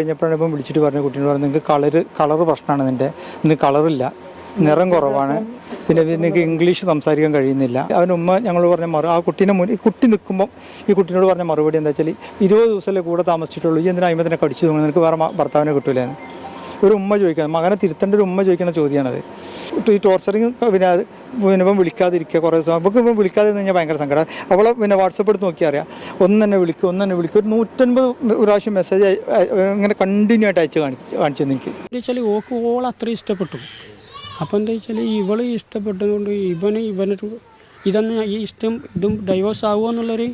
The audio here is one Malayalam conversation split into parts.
കഴിഞ്ഞപ്പോഴാണ് ഇപ്പം വിളിച്ചിട്ട് പറഞ്ഞു, കുട്ടീനോട് പറഞ്ഞു നിങ്ങൾക്ക് കളറ് പ്രശ്നമാണ്, നിനക്ക് കളറില്ല, നിറം കുറവാണ്, പിന്നെ നിങ്ങൾക്ക് ഇംഗ്ലീഷ് സംസാരിക്കാൻ കഴിയുന്നില്ല. അവൻ്റെ ഉമ്മ ഞങ്ങൾ പറഞ്ഞ ആ കുട്ടീനെ മുന്നിൽ കുട്ടി നിൽക്കുമ്പം ഈ കുട്ടീനോട് പറഞ്ഞ മറുപടി എന്താ വെച്ചാൽ 20 ദിവസമല്ലേ കൂടെ താമസിച്ചിട്ടുള്ളൂ, ഈ എന്തിനാ അയിമത്തിനെ കടിച്ചു തോന്നുന്നു, നിനക്ക് വേറെ ഭർത്താവിനെ കിട്ടൂലെന്ന് ഒരു ഉമ്മ ചോദിക്കുന്നത്. മകനെ തിരുത്തേണ്ട ഒരു ഉമ്മ ചോദിക്കുന്ന ചോദ്യമാണത്. ഈ ടോർച്ചറിങ് പിന്നെ ഇപ്പം വിളിക്കാതിരിക്കുക കുറേ ദിവസം. അപ്പോൾ ഇപ്പം വിളിക്കാതെ കഴിഞ്ഞാൽ ഭയങ്കര സങ്കടം. അവളെ പിന്നെ വാട്സപ്പ് എടുത്ത് നോക്കിയാൽ അറിയാം, ഒന്ന് തന്നെ വിളിക്കും ഒരു 150 പ്രാവശ്യം മെസ്സേജ് ഇങ്ങനെ കണ്ടിന്യൂ ആയിട്ട് അയച്ച് കാണിച്ചു എനിക്ക്. എന്താ വെച്ചാൽ ഓൾ അത്ര ഇഷ്ടപ്പെട്ടു. അപ്പോൾ എന്താ വെച്ചാൽ ഇവള് ഇഷ്ടപ്പെട്ടതുകൊണ്ട് ഇവനൊരു ഇതും ഡൈവോഴ്സ് ആവുമോ എന്നുള്ളൊരു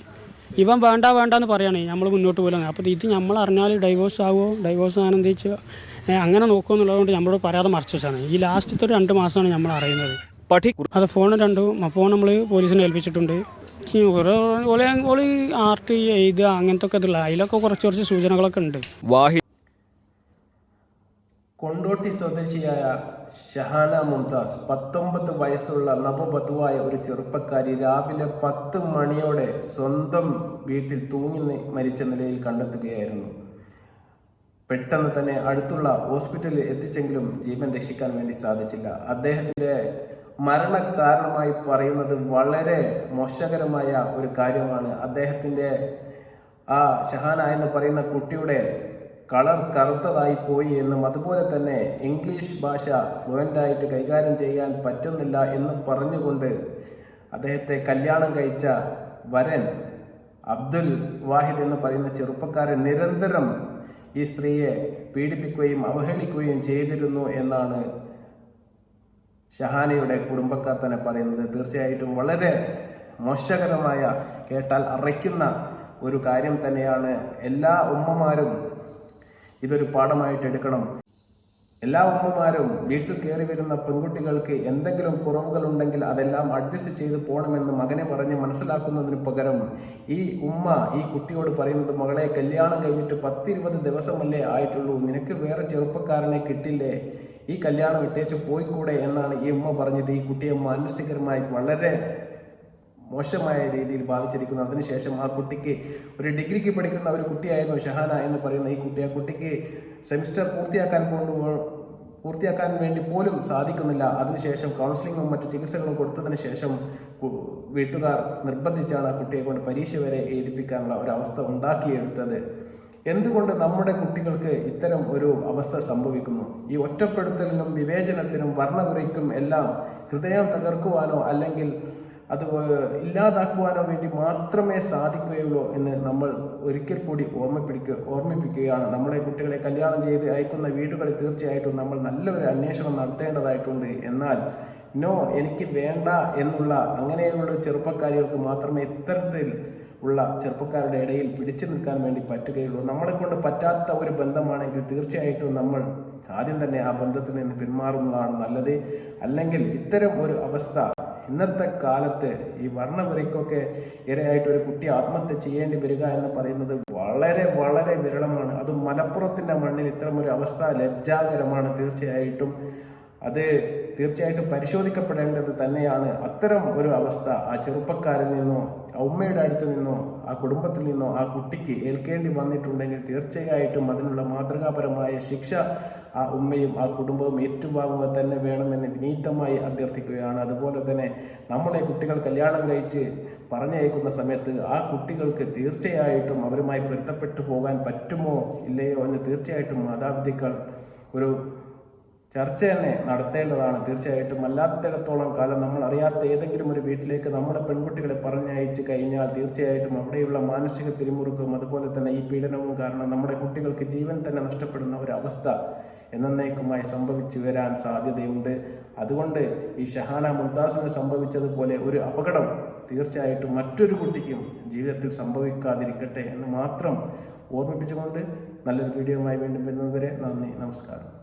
ഇവൻ വേണ്ടെന്ന് പറയുകയാണ് നമ്മൾ മുന്നോട്ട് പോലും. അപ്പോൾ ഇത് നമ്മൾ അറിഞ്ഞാൽ ഡൈവോഴ്സ് ആവുമോ, ഡൈവോഴ്സ് ആണെന്ന് വെച്ചാൽ അങ്ങനെ നോക്കുമെന്നുള്ളതുകൊണ്ട് നമ്മളോട് പറയാതെ മറച്ചു വെച്ചാണ്. ഈ ലാസ്റ്റത്തെ ഒരു 2 മാസമാണ് നമ്മൾ അറിയുന്നത്. അത് ഫോൺ നമ്മൾ പോലീസിനെ ഏൽപ്പിച്ചിട്ടുണ്ട്. ഓള് ആർട്ട് എഴുതുക അങ്ങനത്തെ ഒക്കെ ഇതില്ല, അതിലൊക്കെ കുറച്ച് സൂചനകളൊക്കെ ഉണ്ട്. കൊണ്ടോട്ടി സ്വദേശിയായ ഷഹാന മുംതാസ് 19 വയസ്സുള്ള നവവധുവായ ഒരു ചെറുപ്പക്കാരി രാവിലെ 10 മണിയോടെ സ്വന്തം വീട്ടിൽ തൂങ്ങി മരിച്ച നിലയിൽ കണ്ടെത്തുകയായിരുന്നു. പെട്ടെന്ന് തന്നെ അടുത്തുള്ള ഹോസ്പിറ്റലിൽ എത്തിച്ചെങ്കിലും ജീവൻ രക്ഷിക്കാൻ വേണ്ടി സാധിച്ചില്ല. അദ്ദേഹത്തിൻ്റെ മരണകാരണമായി പറയുന്നത് വളരെ മോശകരമായ ഒരു കാര്യമാണ്. അദ്ദേഹത്തിൻ്റെ ആ ഷഹാന എന്ന് പറയുന്ന കുട്ടിയുടെ കളർ കറുത്തതായി പോയി എന്നും അതുപോലെ തന്നെ ഇംഗ്ലീഷ് ഭാഷ ഫ്ലുവൻ്റായിട്ട് കൈകാര്യം ചെയ്യാൻ പറ്റുന്നില്ല എന്ന് പറഞ്ഞുകൊണ്ട് അദ്ദേഹത്തെ കല്യാണം കഴിച്ച വരൻ അബ്ദുൽ വാഹിദ് എന്ന് പറയുന്ന ചെറുപ്പക്കാരൻ നിരന്തരം ഈ സ്ത്രീയെ പീഡിപ്പിക്കുകയും അവഹേളിക്കുകയും ചെയ്തിരുന്നു എന്നാണ് ഷഹാനയുടെ കുടുംബക്കാർ തന്നെ പറയുന്നത്. തീർച്ചയായിട്ടും വളരെ മോശകരമായ, കേട്ടാൽ അറയ്ക്കുന്ന ഒരു കാര്യം തന്നെയാണ്. എല്ലാ ഉമ്മമാരും ഇതൊരു പാഠമായിട്ട് എടുക്കണം. എല്ലാ ഉമ്മമാരും വീട്ടിൽ കയറി വരുന്ന പെൺകുട്ടികൾക്ക് എന്തെങ്കിലും കുറവുകളുണ്ടെങ്കിൽ അതെല്ലാം അഡ്ജസ്റ്റ് ചെയ്ത് പോകണമെന്ന് മകനെ പറഞ്ഞ് മനസ്സിലാക്കുന്നതിന് പകരം ഈ ഉമ്മ ഈ കുട്ടിയോട് പറയുന്നത്, മകളെ കല്യാണം കഴിഞ്ഞിട്ട് 10-20 ദിവസമല്ലേ ആയിട്ടുള്ളൂ, നിനക്ക് വേറെ ചെറുപ്പക്കാരനെ കിട്ടില്ലേ, ഈ കല്യാണം ഇട്ടേച്ച് പോയിക്കൂടെ എന്നാണ് ഈ ഉമ്മ പറഞ്ഞിട്ട് ഈ കുട്ടിയെ മാനസികമായി വളരെ മോശമായ രീതിയിൽ ബാധിച്ചിരിക്കുന്നു. അതിനുശേഷം ആ കുട്ടിക്ക് ഒരു ഡിഗ്രിക്ക് പഠിക്കുന്ന ഒരു കുട്ടിയായിരുന്നു ഷഹാന എന്ന് പറയുന്ന ഈ കുട്ടി. ആ കുട്ടിക്ക് സെമിസ്റ്റർ പൂർത്തിയാക്കാൻ വേണ്ടി പോലും സാധിക്കുന്നില്ല. അതിനുശേഷം കൗൺസിലിങ്ങും മറ്റു ചികിത്സകളും കൊടുത്തതിന് ശേഷം വീട്ടുകാർ നിർബന്ധിച്ചാണ് ആ കുട്ടിയെ കൊണ്ട് പരീക്ഷ വരെ എഴുതിപ്പിക്കാനുള്ള ഒരവസ്ഥ ഉണ്ടാക്കിയെടുത്തത്. എന്തുകൊണ്ട് നമ്മുടെ കുട്ടികൾക്ക് ഇത്തരം ഒരു അവസ്ഥ സംഭവിക്കുന്നു? ഈ ഒറ്റപ്പെടുത്തലിനും വിവേചനത്തിനും വർണ്ണകുരയ്ക്കും എല്ലാം ഹൃദയം തകർക്കുവാനോ അല്ലെങ്കിൽ അത് ഇല്ലാതാക്കുവാനോ വേണ്ടി മാത്രമേ സാധിക്കുകയുള്ളൂ എന്ന് നമ്മൾ ഒരിക്കൽ കൂടി ഓർമ്മിപ്പിക്കുകയാണ്. നമ്മുടെ കുട്ടികളെ കല്യാണം ചെയ്ത് അയക്കുന്ന വീടുകളിൽ തീർച്ചയായിട്ടും നമ്മൾ നല്ലൊരു അന്വേഷണം നടത്തേണ്ടതായിട്ടുണ്ട്. എന്നാൽ എനിക്ക് വേണ്ട എന്നുള്ള അങ്ങനെയുള്ള ചെറുപ്പക്കാരികൾക്ക് മാത്രമേ ഇത്തരത്തിൽ ഉള്ള ചെറുപ്പക്കാരുടെ ഇടയിൽ പിടിച്ചു നിൽക്കാൻ വേണ്ടി പറ്റുകയുള്ളൂ. നമ്മളെ കൊണ്ട് പറ്റാത്ത ഒരു ബന്ധമാണെങ്കിൽ തീർച്ചയായിട്ടും നമ്മൾ ആദ്യം തന്നെ ആ ബന്ധത്തിൽ നിന്ന് പിന്മാറുന്നതാണ് നല്ലത്. അല്ലെങ്കിൽ ഇത്തരം ഒരു അവസ്ഥ ഇന്നത്തെ കാലത്ത് ഈ വർണ്ണവരയ്ക്കൊക്കെ ഇരയായിട്ട് ഒരു കുട്ടി ആത്മഹത്യ ചെയ്യേണ്ടി വരിക എന്ന് പറയുന്നത് വളരെ വളരെ വിരളമാണ്. അതും മലപ്പുറത്തിൻ്റെ മണ്ണിൽ ഇത്തരമൊരു അവസ്ഥ ലജ്ജാകരമാണ്. അത് തീർച്ചയായിട്ടും പരിശോധിക്കപ്പെടേണ്ടത് തന്നെയാണ്. അത്തരം ഒരു അവസ്ഥ ആ ചെറുപ്പക്കാരിൽ നിന്നോ ആ ഉമ്മയുടെ അടുത്ത് നിന്നോ ആ കുടുംബത്തിൽ നിന്നോ ആ കുട്ടിക്ക് ഏൽക്കേണ്ടി വന്നിട്ടുണ്ടെങ്കിൽ തീർച്ചയായിട്ടും അതിനുള്ള മാതൃകാപരമായ ശിക്ഷ ആ ഉമ്മയും ആ കുടുംബവും ഏറ്റുവാങ്ങുക തന്നെ വേണമെന്ന് വിനീതമായി അഭ്യർത്ഥിക്കുകയാണ്. അതുപോലെ തന്നെ നമ്മുടെ കുട്ടികൾ കല്യാണം കഴിച്ച് പറഞ്ഞയക്കുന്ന സമയത്ത് ആ കുട്ടികൾക്ക് തീർച്ചയായിട്ടും അവരുമായി പൊരുത്തപ്പെട്ടു പോകാൻ പറ്റുമോ ഇല്ലയോ എന്ന് തീർച്ചയായിട്ടും മാതാപിതാക്കൾ ഒരു ചർച്ച തന്നെ നടത്തേണ്ടതാണ്. തീർച്ചയായിട്ടും അല്ലാത്തിടത്തോളം കാലം നമ്മൾ അറിയാത്ത ഏതെങ്കിലും ഒരു വീട്ടിലേക്ക് നമ്മുടെ പെൺകുട്ടികളെ പറഞ്ഞയച്ച് കഴിഞ്ഞാൽ തീർച്ചയായിട്ടും അവിടെയുള്ള മാനസിക പിരിമുറുക്കവും അതുപോലെ തന്നെ ഈ പീഡനവും കാരണം നമ്മുടെ കുട്ടികൾക്ക് ജീവൻ തന്നെ നഷ്ടപ്പെടുന്ന ഒരവസ്ഥ എന്നേക്കുമായി സംഭവിച്ചു വരാൻ സാധ്യതയുണ്ട്. അതുകൊണ്ട് ഈ ഷഹാന മുംതാസിന് സംഭവിച്ചതുപോലെ ഒരു അപകടം തീർച്ചയായിട്ടും മറ്റൊരു കുട്ടിക്കും ജീവിതത്തിൽ സംഭവിക്കാതിരിക്കട്ടെ എന്ന് മാത്രം ഓർമ്മിപ്പിച്ചുകൊണ്ട് നല്ലൊരു വീഡിയോയുമായി വീണ്ടും വരുന്നതുവരെ നന്ദി, നമസ്കാരം.